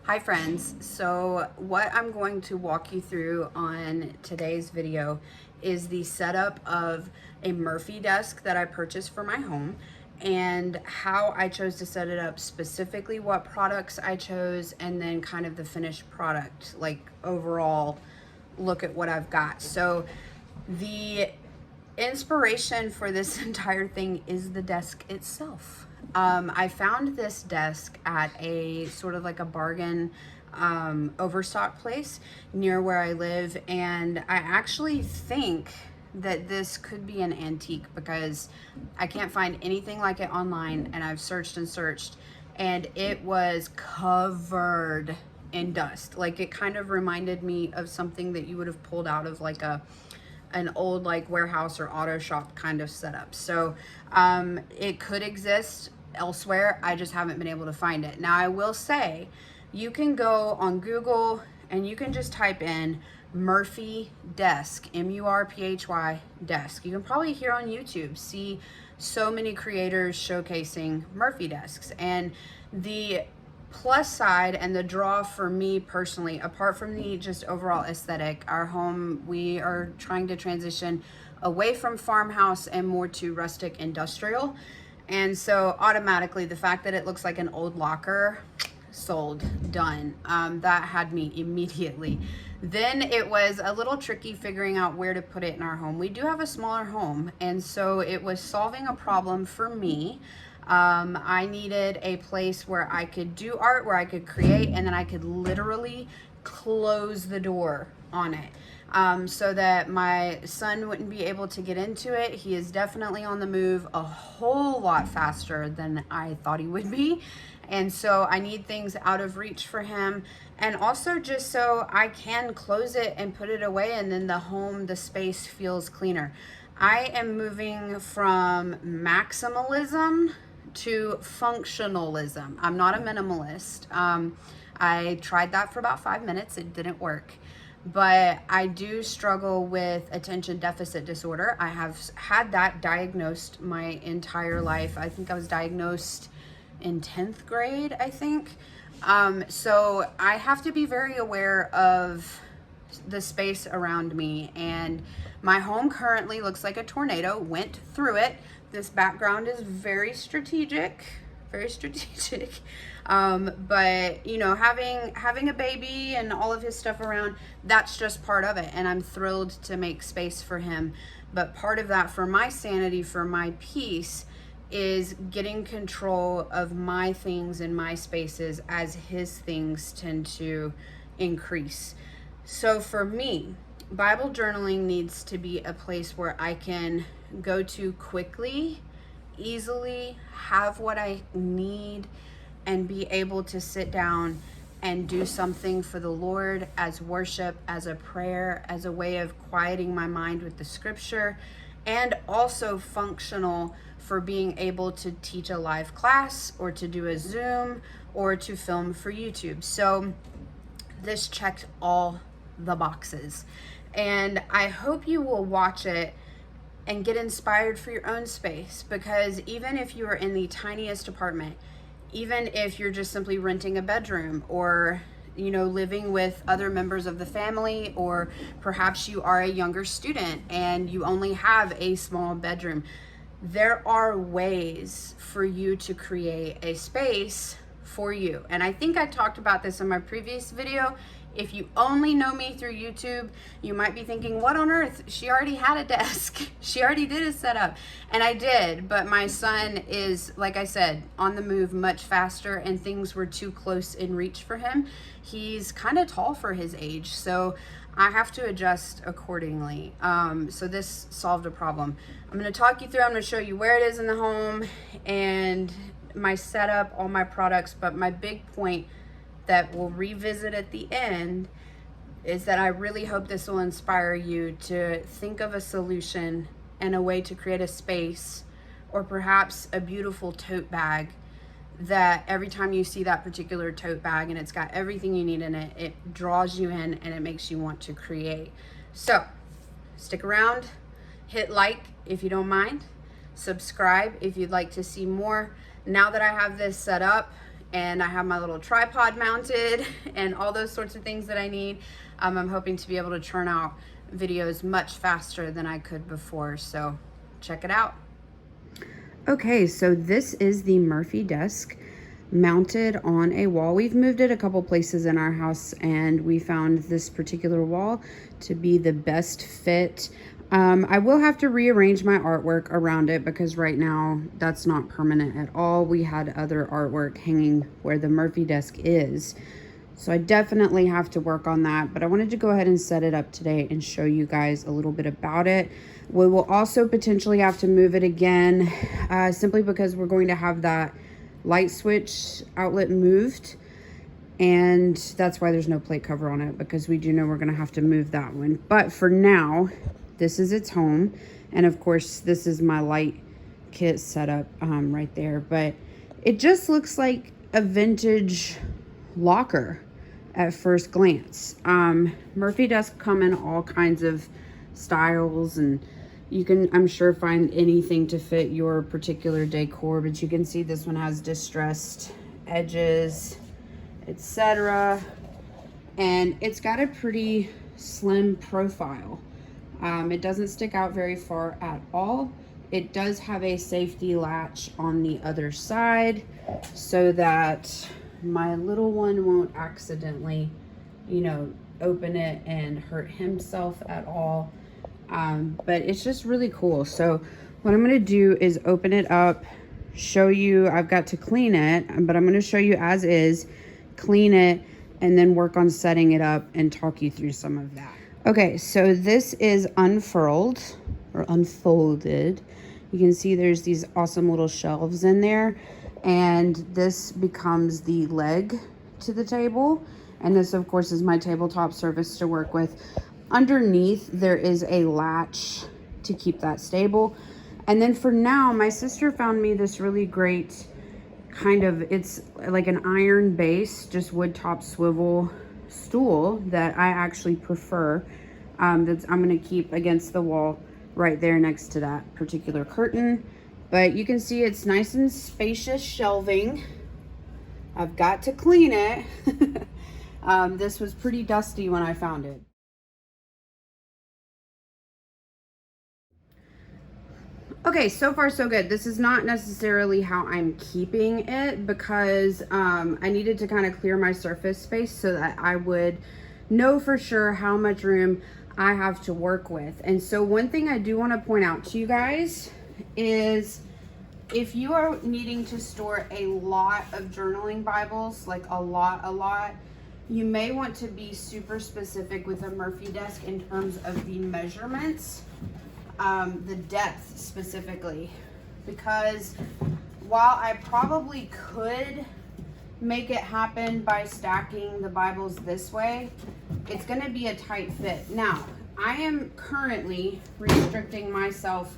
Hi friends, so what I'm going to walk you through on today's video is the setup of a Murphy desk that I purchased for my home and how I chose to set it up, specifically what products I chose, and then kind of the finished product, like overall look at what I've got. So the inspiration for this entire thing is the desk itself. I found this desk at a sort of like a bargain overstock place near where I live, and I actually think that this could be an antique because I can't find anything like it online, and I've searched and searched, and it was covered in dust. Like, it kind of reminded me of something that you would have pulled out of like an old like warehouse or auto shop kind of setup. So it could exist elsewhere. I just haven't been able to find it. Now, I will say you can go on Google and you can just type in Murphy desk, M-U-R-P-H-Y desk. You can probably hear on YouTube, see so many creators showcasing Murphy desks. And the plus side and the draw for me personally, apart from the just overall aesthetic, our home, we are trying to transition away from farmhouse and more to rustic industrial. And so automatically the fact that it looks like an old locker, sold, done. That had me immediately. Then it was a little tricky figuring out where to put it in our home. We do have a smaller home, and so it was solving a problem for me. I needed a place where I could do art, where I could create, and then I could literally close the door on it. So that my son wouldn't be able to get into it. He is definitely on the move a whole lot faster than I thought he would be. And so I need things out of reach for him, and also just so I can close it and put it away, and then the space feels cleaner. I am moving from maximalism to functionalism. I'm not a minimalist. I tried that for about 5 minutes. It didn't work. But I do struggle with attention deficit disorder. I have had that diagnosed my entire life. I think I was diagnosed in 10th grade, I think. So I have to be very aware of the space around me, and my home currently looks like a tornado went through it. This background is very strategic, very strategic. But you know, having a baby and all of his stuff around, that's just part of it, and I'm thrilled to make space for him. But part of that, for my sanity, for my peace, is getting control of my things and my spaces as his things tend to increase. So for me, Bible journaling needs to be a place where I can go to quickly, easily, have what I need, and be able to sit down and do something for the Lord as worship, as a prayer, as a way of quieting my mind with the scripture, and also functional for being able to teach a live class or to do a Zoom or to film for YouTube. So this checked all the boxes, and I hope you will watch it and get inspired for your own space, because even if you are in the tiniest apartment, even if you're just simply renting a bedroom, or you know, living with other members of the family, or perhaps you are a younger student and you only have a small bedroom, there are ways for you to create a space for you. And I think I talked about this in my previous video. If you only know me through YouTube, you might be thinking, what on earth? She already had a desk. She already did a setup. And I did, but my son is, like I said, on the move much faster, and things were too close in reach for him. He's kind of tall for his age, so I have to adjust accordingly. So this solved a problem. I'm going to talk you through, I'm going to show you where it is in the home and my setup, all my products, but my big point that we'll revisit at the end is that I really hope this will inspire you to think of a solution and a way to create a space, or perhaps a beautiful tote bag, that every time you see that particular tote bag and it's got everything you need in it, it draws you in and it makes you want to create. So stick around, hit like if you don't mind, subscribe if you'd like to see more. Now that I have this set up, and I have my little tripod mounted and all those sorts of things that I need. I'm hoping to be able to churn out videos much faster than I could before, so check it out. Okay, so this is the Murphy desk mounted on a wall. We've moved it a couple places in our house and we found this particular wall to be the best fit. I will have to rearrange my artwork around it because right now that's not permanent at all. We had other artwork hanging where the Murphy desk is. So I definitely have to work on that, but I wanted to go ahead and set it up today and show you guys a little bit about it. We will also potentially have to move it again, simply because we're going to have that light switch outlet moved, and that's why there's no plate cover on it, because we do know we're going to have to move that one. But for now, this is its home, and of course this is my light kit setup right there. But it just looks like a vintage locker at first glance. Murphy desks come in all kinds of styles, and you can, I'm sure, find anything to fit your particular decor, but you can see this one has distressed edges, etc. And it's got a pretty slim profile. It doesn't stick out very far at all. It does have a safety latch on the other side so that my little one won't accidentally, you know, open it and hurt himself at all. But it's just really cool. So what I'm going to do is open it up, show you. I've got to clean it, but I'm going to show you as is, clean it, and then work on setting it up and talk you through some of that. Okay, so this is unfurled or unfolded. You can see there's these awesome little shelves in there, and this becomes the leg to the table. And this, of course, is my tabletop surface to work with. Underneath, there is a latch to keep that stable. And then for now, my sister found me this really great kind of, it's like an iron base, just wood top swivel stool that I actually prefer. That's I'm going to keep against the wall right there next to that particular curtain. But you can see it's nice and spacious shelving. I've got to clean it. This was pretty dusty when I found it. Okay, so far so good. This is not necessarily how I'm keeping it, because I needed to kind of clear my surface space so that I would know for sure how much room I have to work with. And so one thing I do want to point out to you guys is, if you are needing to store a lot of journaling Bibles, like a lot, you may want to be super specific with a Murphy desk in terms of the measurements. The depth specifically, because while I probably could make it happen by stacking the Bibles this way, it's going to be a tight fit. Now, I am currently restricting myself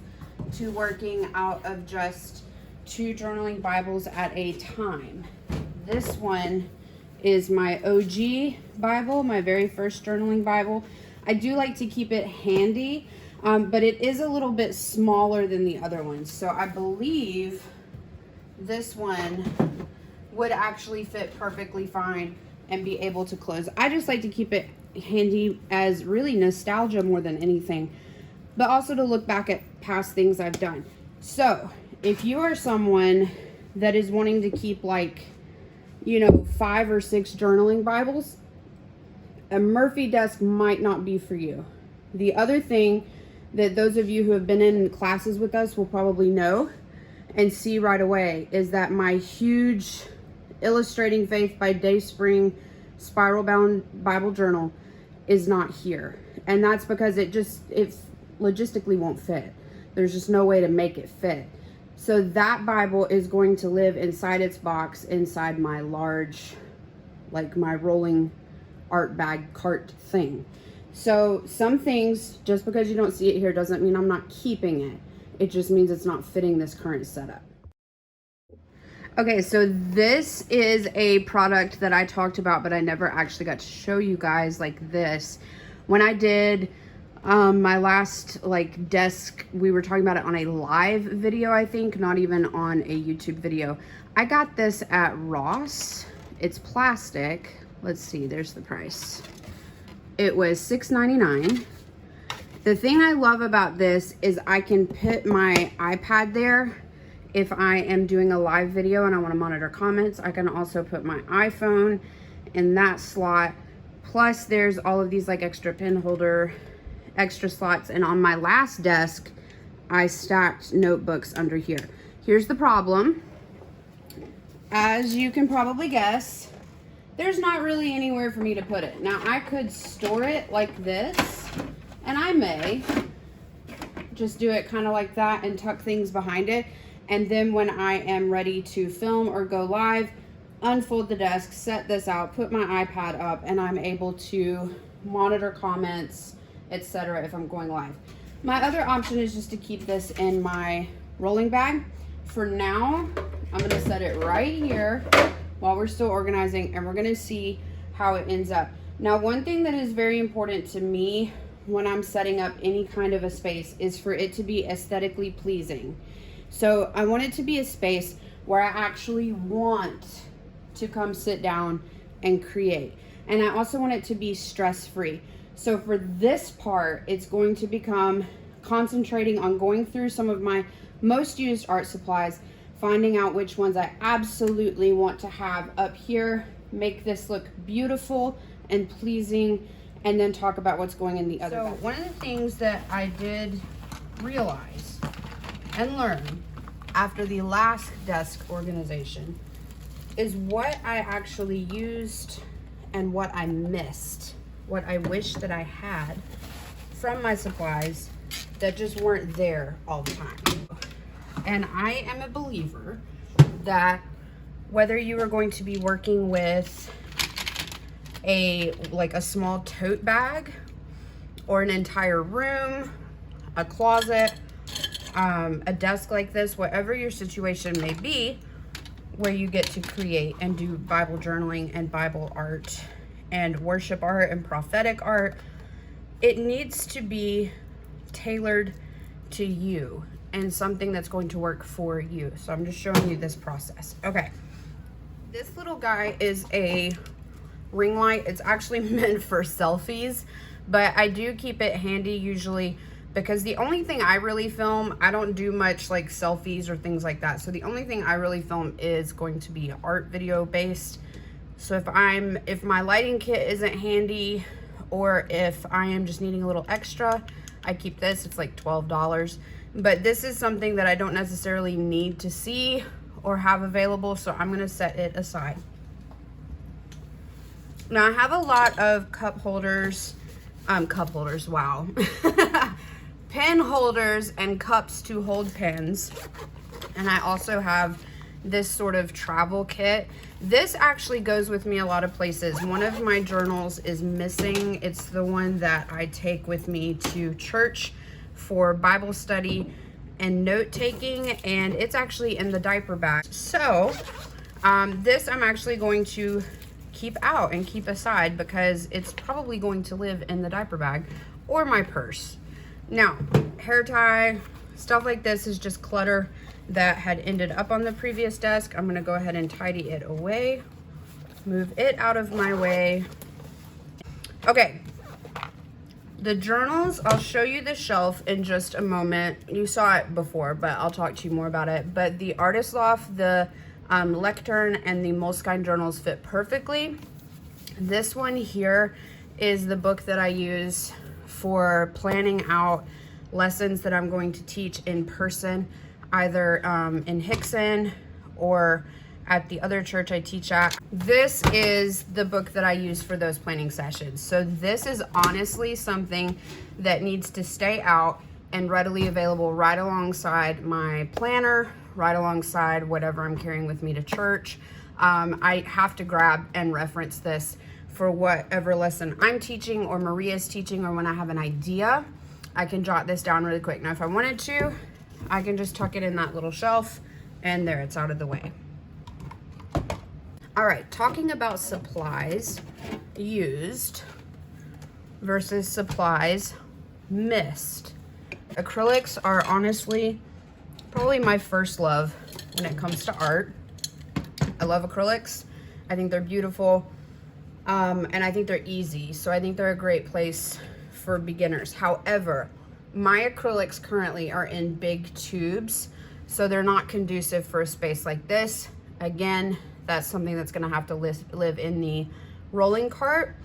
to working out of just 2 journaling Bibles at a time. This one is my OG Bible, my very first journaling Bible. I do like to keep it handy. But it is a little bit smaller than the other ones. So I believe this one would actually fit perfectly fine and be able to close. I just like to keep it handy as really nostalgia more than anything, but also to look back at past things I've done. So if you are someone that is wanting to keep, like, you know, 5 or 6 journaling Bibles, a Murphy desk might not be for you. The other thing that those of you who have been in classes with us will probably know and see right away is that my huge Illustrating Faith by Dayspring spiral bound Bible journal is not here. And that's because it logistically won't fit. There's just no way to make it fit. So that Bible is going to live inside its box, inside my large, like my rolling art bag cart thing. So some things, just because you don't see it here doesn't mean I'm not keeping it. It just means it's not fitting this current setup. Okay, so this is a product that I talked about, but I never actually got to show you guys like this. When I did My last like desk, we were talking about it on a live video, I think, not even on a YouTube video. I got this at Ross. It's plastic. Let's see, there's the price. It was $6.99. The thing I love about this is I can put my iPad there. If I am doing a live video and I want to monitor comments, I can also put my iPhone in that slot. Plus there's all of these like extra pen holder, extra slots. And on my last desk, I stacked notebooks under here. Here's the problem. As you can probably guess, there's not really anywhere for me to put it. Now I could store it like this, and I may just do it kind of like that and tuck things behind it. And then when I am ready to film or go live, unfold the desk, set this out, put my iPad up, and I'm able to monitor comments, etc. if I'm going live. My other option is just to keep this in my rolling bag. For now, I'm gonna set it right here while we're still organizing, and we're gonna see how it ends up. Now, one thing that is very important to me when I'm setting up any kind of a space is for it to be aesthetically pleasing. So I want it to be a space where I actually want to come sit down and create. And I also want it to be stress-free. So for this part, it's going to become concentrating on going through some of my most used art supplies, finding out which ones I absolutely want to have up here, make this look beautiful and pleasing, and then talk about what's going in the other bag. So one of the things that I did realize and learn after the last desk organization is what I actually used and what I missed, what I wish that I had from my supplies that just weren't there all the time. And I am a believer that whether you are going to be working with a small tote bag or an entire room, a closet, a desk like this, whatever your situation may be, where you get to create and do Bible journaling and Bible art and worship art and prophetic art, it needs to be tailored to you and something that's going to work for you. So I'm just showing you this process. Okay, this little guy is a ring light. It's actually meant for selfies, but I do keep it handy usually because the only thing I really film, I don't do much like selfies or things like that. So the only thing I really film is going to be art video based. So if my lighting kit isn't handy, or if I am just needing a little extra, I keep this. It's like $12. But this is something that I don't necessarily need to see or have available, so I'm gonna set it aside. Now I have a lot of cup holders, wow. Pen holders and cups to hold pens. And I also have this sort of travel kit. This actually goes with me a lot of places. One of my journals is missing. It's the one that I take with me to church for Bible study and note taking, and it's actually in the diaper bag. So this I'm actually going to keep out and keep aside because it's probably going to live in the diaper bag or my purse. Now, hair tie, stuff like this is just clutter that had ended up on the previous desk. I'm gonna go ahead and tidy it away, move it out of my way. Okay, the journals, I'll show you the shelf in just a moment. You saw it before, but I'll talk to you more about it. But the Artist Loft, the Lectern, and the Moleskine journals fit perfectly. This one here is the book that I use for planning out lessons that I'm going to teach in person, either in Hickson or at the other church I teach at. This is the book that I use for those planning sessions. So this is honestly something that needs to stay out and readily available right alongside my planner, right alongside whatever I'm carrying with me to church. I have to grab and reference this for whatever lesson I'm teaching or Maria's teaching, or when I have an idea, I can jot this down really quick. Now, if I wanted to, I can just tuck it in that little shelf, and there, it's out of the way. All right, talking about supplies used versus supplies missed. Acrylics are honestly probably my first love when it comes to art. I love acrylics. I think they're beautiful. And I think they're easy. So I think they're a great place for beginners. However, my acrylics currently are in big tubes, so they're not conducive for a space like this. Again, that's something that's gonna have to live in the rolling cart,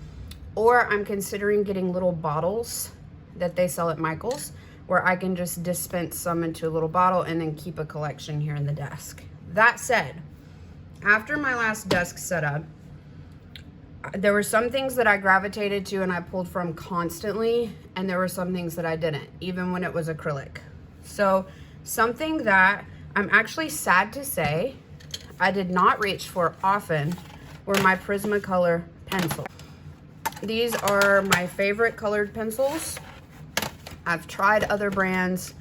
or I'm considering getting little bottles that they sell at Michael's where I can just dispense some into a little bottle and then keep a collection here in the desk. That said, after my last desk setup, there were some things that I gravitated to and I pulled from constantly, and there were some things that I didn't, even when it was acrylic. So something that I'm actually sad to say I did not reach for often were my Prismacolor pencils. These are my favorite colored pencils. I've tried other brands.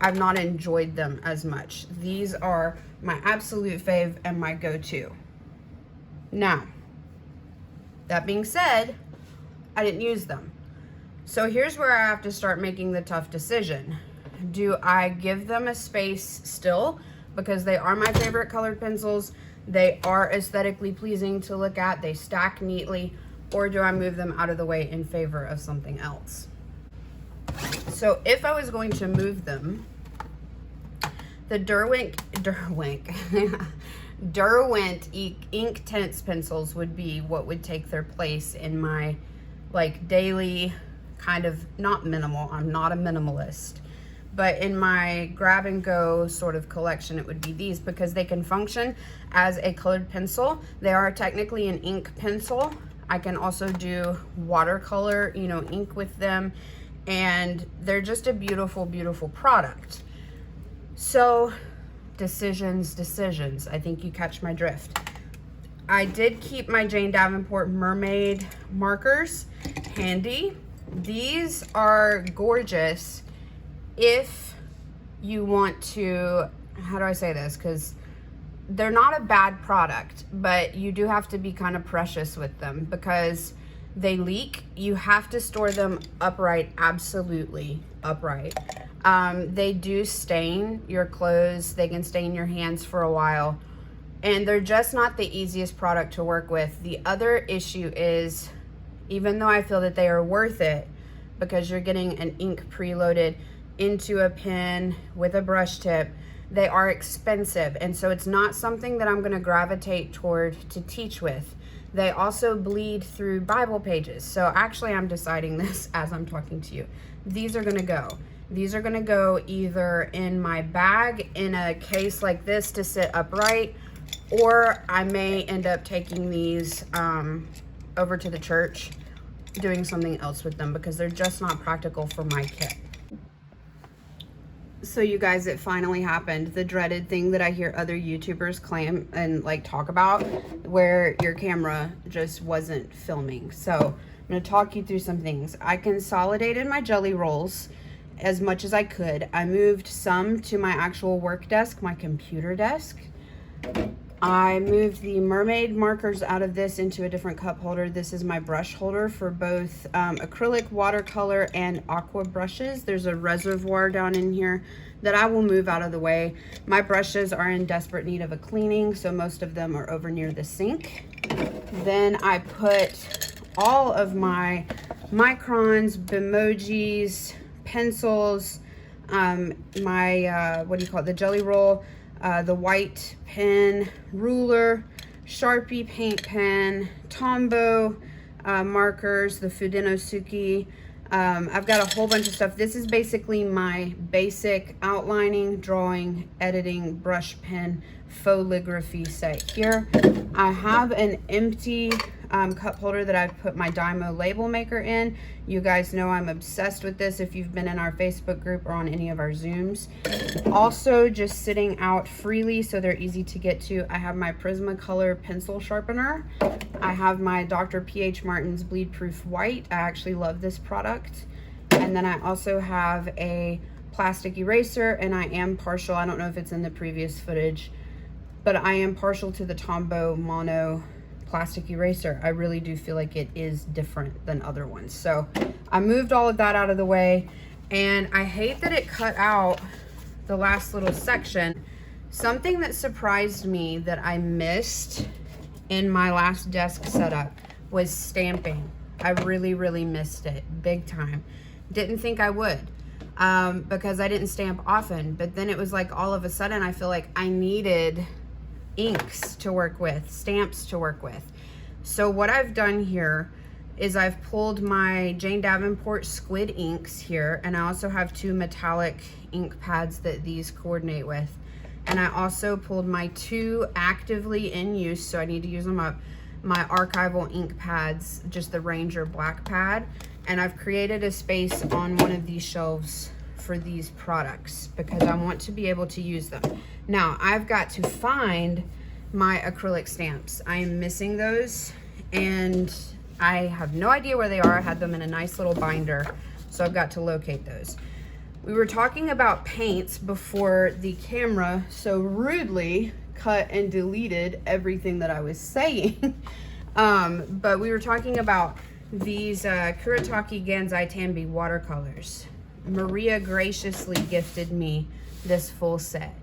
I've not enjoyed them as much. These are my absolute fave and my go-to. Now, that being said, I didn't use them. So here's where I have to start making the tough decision. Do I give them a space still? Because they are my favorite colored pencils. They are aesthetically pleasing to look at. They stack neatly. Or do I move them out of the way in favor of something else? So if I was going to move them, the Derwent Inktense pencils would be what would take their place in my like daily kind of, not minimal, I'm not a minimalist, but in my grab and go sort of collection, it would be these because they can function as a colored pencil. They are technically an ink pencil. I can also do watercolor, you know, ink with them, and they're just a beautiful, beautiful product. So decisions. I think you catch my drift. I did keep my Jane Davenport Mermaid markers handy. These are gorgeous if you want to, how do I say this? Because they're not a bad product, but you do have to be kind of precious with them because they leak. You have to store them upright, absolutely upright. They do stain your clothes. They can stain your hands for a while, and they're just not the easiest product to work with. The other issue is, even though I feel that they are worth it because you're getting an ink preloaded into a pen with a brush tip, they are expensive, and so it's not something that I'm going to gravitate toward to teach with. They also bleed through Bible pages. So actually I'm deciding this as I'm talking to you. These are going to go. These are going to go either in my bag in a case like this to sit upright, or I may end up taking these over to the church, doing something else with them because they're just not practical for my kit. So you guys, it finally happened. The dreaded thing that I hear other YouTubers claim and like talk about, where your camera just wasn't filming. So I'm going to talk you through some things. I consolidated my jelly rolls as much as I could. I moved some to my actual work desk, my computer desk. I moved the mermaid markers out of this into a different cup holder. This is my brush holder for both acrylic, watercolor, and aqua brushes. There's a reservoir down in here that I will move out of the way. My brushes are in desperate need of a cleaning, so most of them are over near the sink. Then I put all of my microns, Bemojis, pencils, my, what do you call it, the jelly roll, the white pen, ruler, Sharpie paint pen, Tombow markers, the Fudenosuke. I've got a whole bunch of stuff. This is basically my basic outlining, drawing, editing, brush pen, foligraphy set here. I have an empty cup holder that I've put my Dymo label maker in. You guys know I'm obsessed with this if you've been in our Facebook group or on any of our Zooms. Also, just sitting out freely so they're easy to get to, I have my Prismacolor pencil sharpener. I have my Dr. P.H. Martin's Bleed Proof White. I actually love this product. And then I also have a plastic eraser, and I am partial, I don't know if it's in the previous footage, but I am partial to the Tombow Mono plastic eraser. I really do feel like it is different than other ones. So I moved all of that out of the way, and I hate that it cut out the last little section. Something that surprised me that I missed in my last desk setup was stamping. I really missed it big time. Didn't think I would, because I didn't stamp often, but then it was like all of a sudden I feel like I needed inks to work with, stamps to work with. So what I've done here is I've pulled my Jane Davenport squid inks here, and I also have 2 metallic ink pads that these coordinate with. And I also pulled my 2 actively in use, so I need to use them up, my archival ink pads, just the Ranger black pad. And I've created a space on one of these shelves for these products because I want to be able to use them. Now, I've got to find my acrylic stamps. I am missing those, and I have no idea where they are. I had them in a nice little binder, so I've got to locate those. We were talking about paints before the camera so rudely cut and deleted everything that I was saying. But we were talking about these Kuretake Gansai Tambi watercolors. Maria graciously gifted me this full set.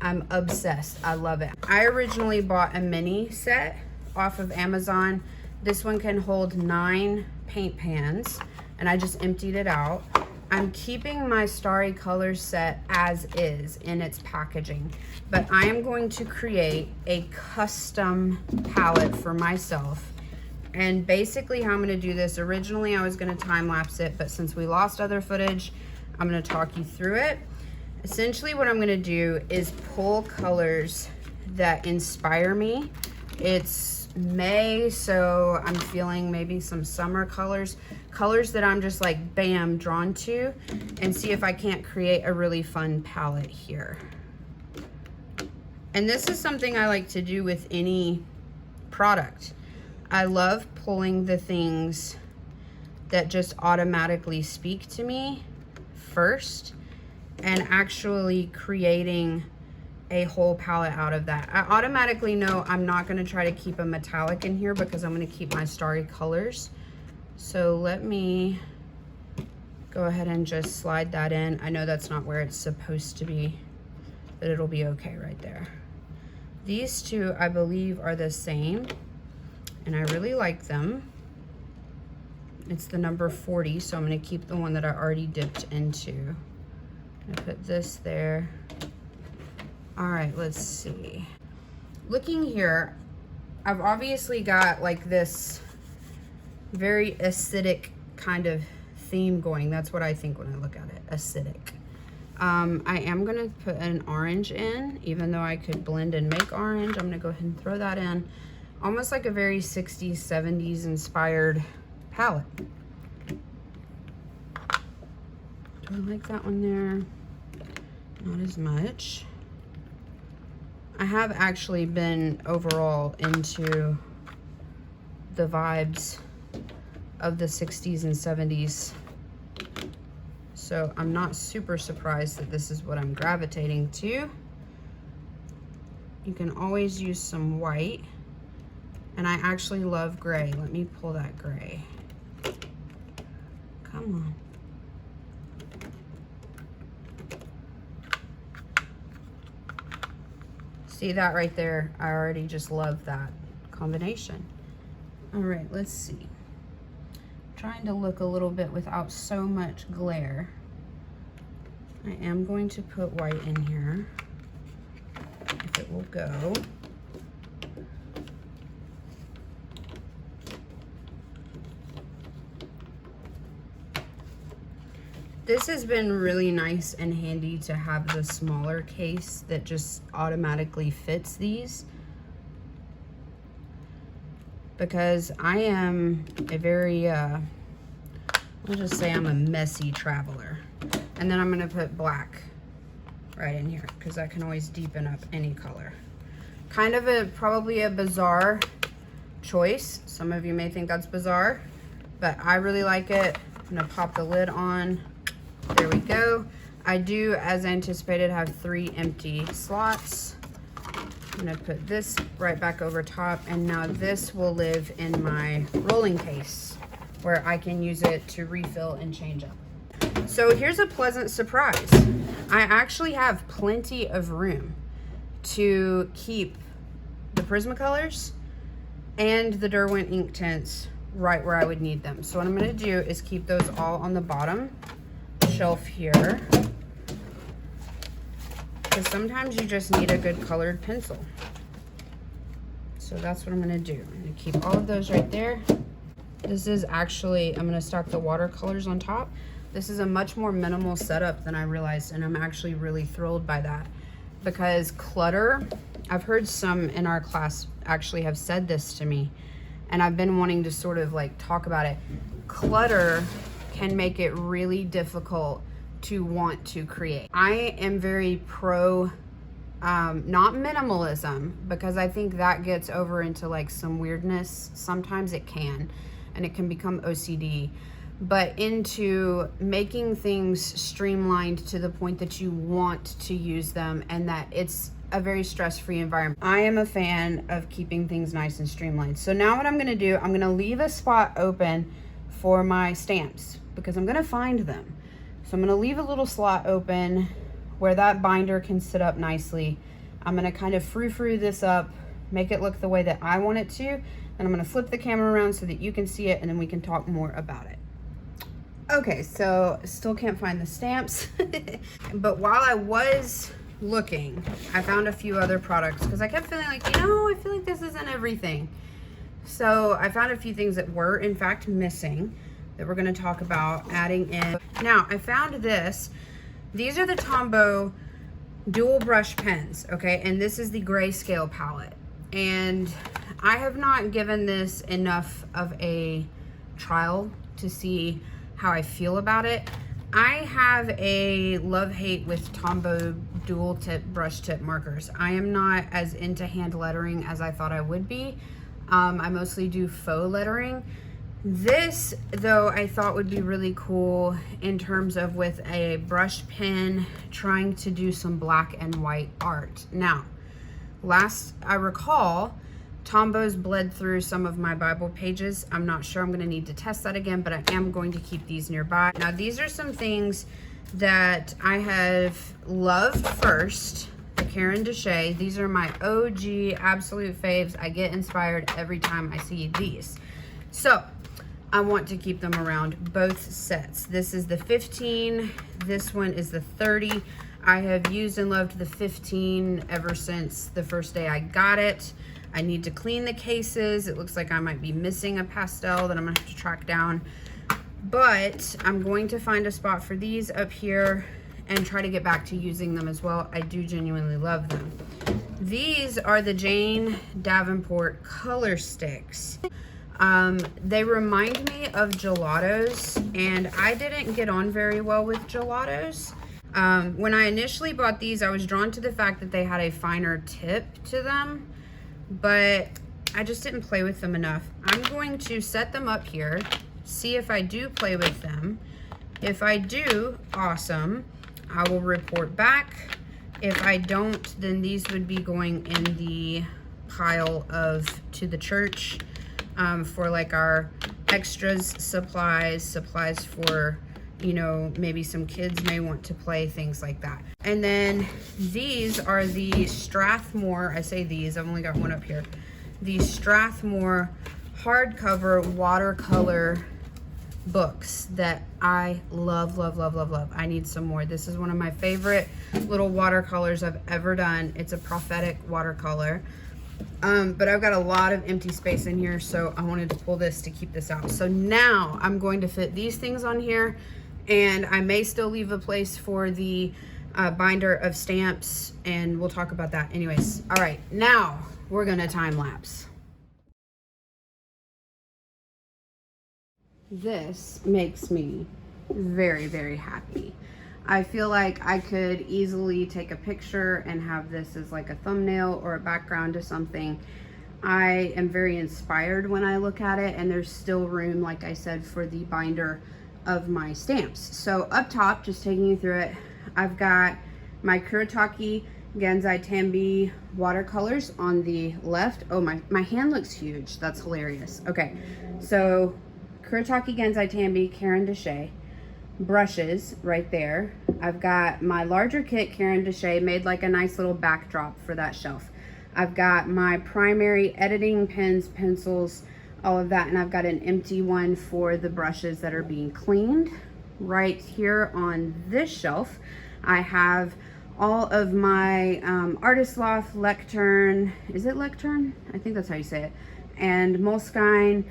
I'm obsessed. I love it. I originally bought a mini set off of Amazon. This one can hold 9 paint pans, and I just emptied it out. I'm keeping my Starry Colors set as is in its packaging, but I am going to create a custom palette for myself. And basically how I'm gonna do this, originally I was gonna time lapse it, but since we lost other footage, I'm gonna talk you through it. Essentially what I'm gonna do is pull colors that inspire me. It's May, so I'm feeling maybe some summer colors that I'm just like bam drawn to, and see if I can't create a really fun palette here. And this is something I like to do with any product. I love pulling the things that just automatically speak to me first and actually creating a whole palette out of that. I automatically know I'm not going to try to keep a metallic in here because I'm going to keep my Starry Colors. So let me go ahead and just slide that in. I know that's not where it's supposed to be, but it'll be okay right there. These 2, I believe, are the same, and I really like them. It's the number 40, so I'm going to keep the one that I already dipped into. I put this there. All right, let's see. Looking here, I've obviously got like this very acidic kind of theme going. That's what I think when I look at it, acidic. I am gonna put an orange in, even though I could blend and make orange. I'm gonna go ahead and throw that in. Almost like a very 60s, 70s inspired palette. Do I like that one there? Not as much. I have actually been overall into the vibes of the 60s and 70s, so I'm not super surprised that this is what I'm gravitating to. You can always use some white, and I actually love gray. Let me pull that gray. Come on. See that right there? I already just love that combination. All right, let's see. Trying to look a little bit without so much glare. I am going to put white in here, if it will go. This has been really nice and handy to have the smaller case that just automatically fits these, because I am a very, I'll just say I'm a messy traveler. And then I'm gonna put black right in here because that can always deepen up any color. Kind of probably a bizarre choice. Some of you may think that's bizarre, but I really like it. I'm gonna pop the lid on. There we go. I do, as anticipated, have 3 empty slots. I'm gonna put this right back over top, and now this will live in my rolling case where I can use it to refill and change up. So here's a pleasant surprise. I actually have plenty of room to keep the Prismacolors and the Derwent ink tints right where I would need them. So what I'm gonna do is keep those all on the bottom shelf here, because sometimes you just need a good colored pencil. So that's what I'm gonna do. I'm gonna keep all of those right there. This is actually, I'm gonna stock the watercolors on top. This is a much more minimal setup than I realized, and I'm actually really thrilled by that, because clutter, I've heard some in our class actually have said this to me, and I've been wanting to sort of like talk about it. Clutter can make it really difficult to want to create. I am very pro, not minimalism, because I think that gets over into like some weirdness. Sometimes it can, and it can become OCD, but into making things streamlined to the point that you want to use them and that it's a very stress-free environment. I am a fan of keeping things nice and streamlined. So now what I'm gonna do, I'm gonna leave a spot open for my stamps because I'm gonna find them. So I'm gonna leave a little slot open where that binder can sit up nicely. I'm gonna kind of frou-frou this up, make it look the way that I want it to, and I'm gonna flip the camera around so that you can see it, and then we can talk more about it. Okay, so still can't find the stamps, but while I was looking, I found a few other products because I kept feeling like, you know, I feel like this isn't everything. So I found a few things that were in fact missing that we're going to talk about adding in. Now I found this. These are the Tombow dual brush pens, okay, and this is the grayscale palette, and I have not given this enough of a trial to see how I feel about it. I have a love-hate with Tombow dual tip brush tip markers. I am not as into hand lettering as I thought I would be. I mostly do faux lettering. This, though, I thought would be really cool in terms of with a brush pen trying to do some black and white art. Now, last I recall, Tombow's bled through some of my Bible pages. I'm not sure, I'm gonna need to test that again, but I am going to keep these nearby. Now, these are some things that I have loved first. The Caran d'Ache. These are my OG absolute faves. I get inspired every time I see these. So, I want to keep them around, both sets. This is the 15, this one is the 30. I have used and loved the 15 ever since the first day I got it. I need to clean the cases. It looks like I might be missing a pastel that I'm gonna have to track down. But I'm going to find a spot for these up here and try to get back to using them as well. I do genuinely love them. These are the Jane Davenport color sticks. They remind me of gelatos, and I didn't get on very well with gelatos. When I initially bought these, I was drawn to the fact that they had a finer tip to them, but I just didn't play with them enough. I'm going to set them up here, see if I do play with them. If I do, awesome. I will report back. If I don't, then these would be going in the pile of to the church for like our extras supplies for, you know, maybe some kids may want to play, things like that. And then these are the Strathmore, I say these, I've only got one up here. The Strathmore hardcover watercolor books that I love, love, love, love, love. I need some more. This is one of my favorite little watercolors I've ever done. It's a prophetic watercolor. But I've got a lot of empty space in here, so I wanted to pull this to keep this out. So now I'm going to fit these things on here, and I may still leave a place for the binder of stamps, and we'll talk about that anyways. All right, now we're gonna time lapse. This makes me very, very happy. I feel like I could easily take a picture and have this as like a thumbnail or a background to something. I am very inspired when I look at it, and there's still room, like I said, for the binder of my stamps. So up top, just taking you through it, I've got my Kuretake Gansai Tambi watercolors on the left. Oh, my hand looks huge. That's hilarious. Okay, so Kuretake Gansai Tambi, Caran d'Ache. Brushes right there. I've got my larger kit, Caran d'Ache, made like a nice little backdrop for that shelf. I've got my primary editing pens, pencils, all of that, and I've got an empty one for the brushes that are being cleaned. Right here on this shelf, I have all of my Artist Loft, Lectern, is it Lectern? I think that's how you say it, and Moleskine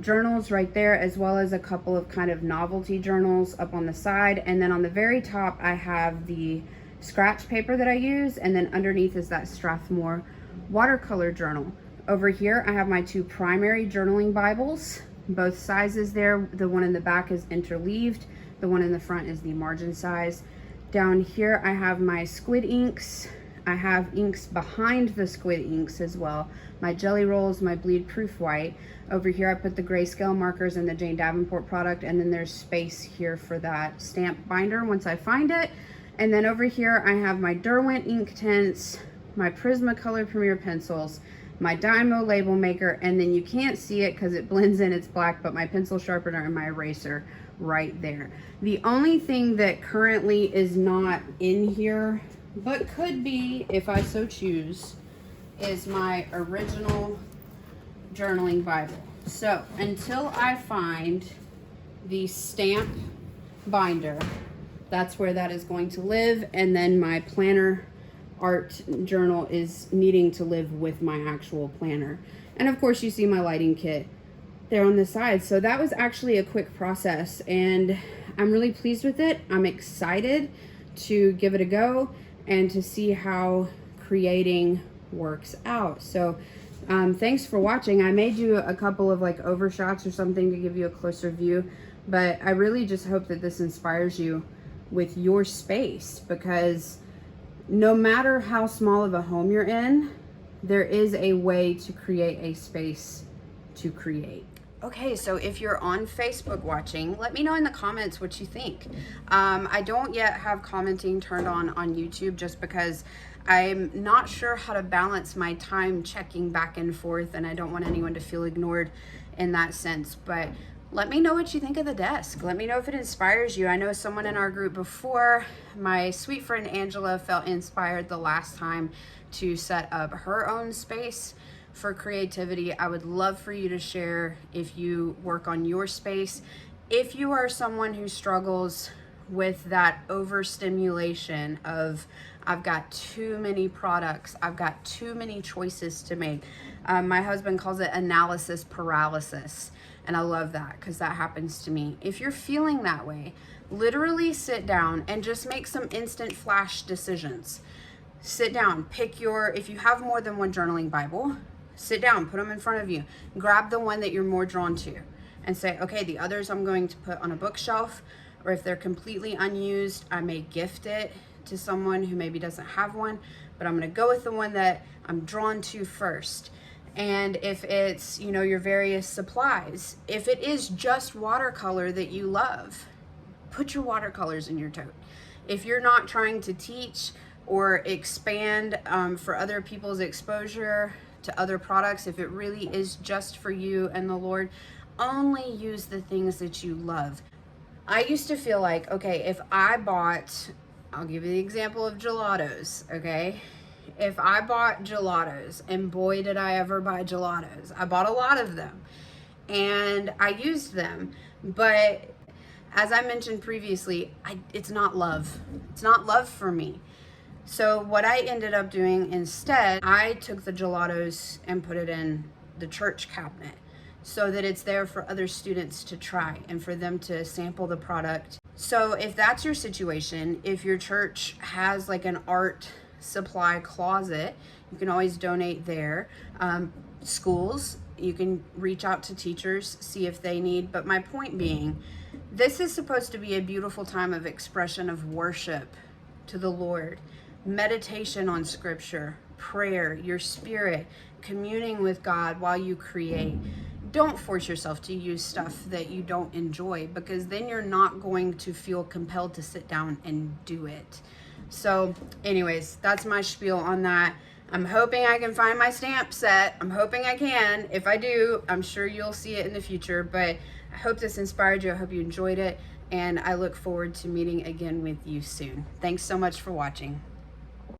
journals right there, as well as a couple of kind of novelty journals up on the side. And then on the very top, I have the scratch paper that I use, and then underneath is that Strathmore watercolor journal. Over here, I have my two primary journaling Bibles, both sizes there. The one in the back is interleaved. The one in the front is the margin size. Down here, I have my squid inks. I have inks behind the squid inks as well. My Jelly Rolls, my bleed proof white. Over here, I put the grayscale markers and the Jane Davenport product, and then there's space here for that stamp binder once I find it. And then over here, I have my Derwent ink tints, my Prismacolor Premier pencils, my Dymo label maker, and then you can't see it because it blends in, it's black, but my pencil sharpener and my eraser right there. The only thing that currently is not in here, but could be if I so choose, is my original journaling Bible. So until I find the stamp binder, that's where that is going to live. And then my planner art journal is needing to live with my actual planner. And of course you see my lighting kit there on the side. So that was actually a quick process, and I'm really pleased with it. I'm excited to give it a go and to see how creating works out. So thanks for watching. I made you a couple of like overshots or something to give you a closer view, but I really just hope that this inspires you with your space, because no matter how small of a home you're in, there is a way to create a space to create. Okay, so if you're on Facebook watching, let me know in the comments what you think. I don't yet have commenting turned on YouTube, just because I'm not sure how to balance my time checking back and forth, and I don't want anyone to feel ignored in that sense. But let me know what you think of the desk. Let me know if it inspires you. I know someone in our group before, my sweet friend Angela, felt inspired the last time to set up her own space for creativity. I would love for you to share if you work on your space. If you are someone who struggles with that overstimulation of, I've got too many products, I've got too many choices to make. My husband calls it analysis paralysis, and I love that because that happens to me. If you're feeling that way, literally sit down and just make some instant flash decisions. Sit down, pick your, if you have more than one journaling Bible, sit down, put them in front of you, grab the one that you're more drawn to and say, okay, the others I'm going to put on a bookshelf, or if they're completely unused, I may gift it to someone who maybe doesn't have one, but I'm going to go with the one that I'm drawn to first. And if it's, you know, your various supplies, if it is just watercolor that you love, put your watercolors in your tote. If you're not trying to teach or expand for other people's exposure to other products, if it really is just for you and the Lord, only use the things that you love. I used to feel like, okay, if I bought, I'll give you the example of gelatos, okay? If I bought gelatos, and boy did I ever buy gelatos, I bought a lot of them and I used them, but as I mentioned previously, it's not love. It's not love for me. So what I ended up doing instead, I took the gelatos and put it in the church cabinet so that it's there for other students to try and for them to sample the product. So if that's your situation, if your church has like an art supply closet, you can always donate there. Schools, you can reach out to teachers, see if they need. But my point being, this is supposed to be a beautiful time of expression of worship to the Lord, meditation on scripture, prayer, your spirit, communing with God while you create. Don't force yourself to use stuff that you don't enjoy, because then you're not going to feel compelled to sit down and do it. So anyways, that's my spiel on that. I'm hoping I can find my stamp set. I'm hoping I can. If I do, I'm sure you'll see it in the future, but I hope this inspired you. I hope you enjoyed it, and I look forward to meeting again with you soon. Thanks so much for watching.